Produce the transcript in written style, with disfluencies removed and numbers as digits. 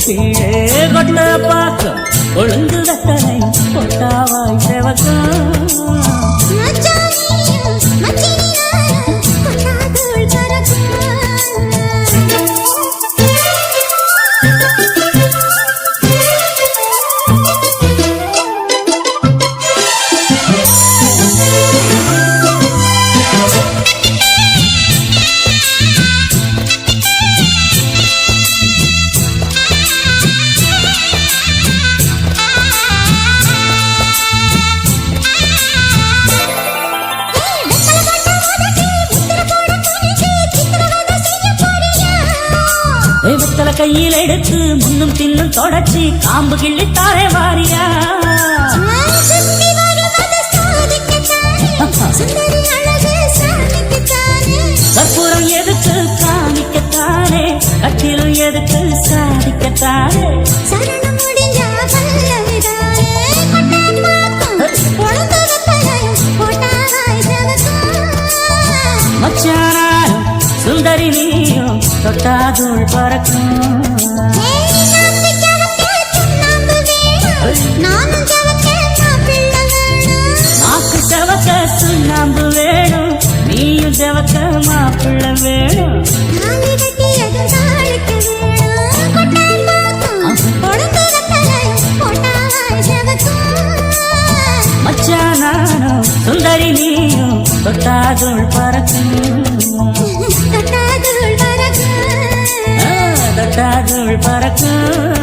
கீழே கொட்ட பாக்கம் ஒழுங்கு வெத்தனை கொட்டாவாய் செவக்கம் கையில் எடுத்து முன்னும் பின்னும் தொடச்சி காம்பு கிள்ளி தாரே வாரியா கற்பூரம் எதுக்கு காணிக்கத்தானே கட்டிலும் எதுக்கு சாதிக்கத்தானே மச்சானாரும் சுந்தரி நீயும் தொட்டாதுள் பறக்கும் நாக்கு செவக்க சுண்ணாம்பு வேணும் நீயும் செவக்க மாப்பிள்ள வேணும் மச்சானாரும் சுந்தரி நீயும் தொட்டாதுள் பறக்கும் தொட்டாதுள் பறக்கும்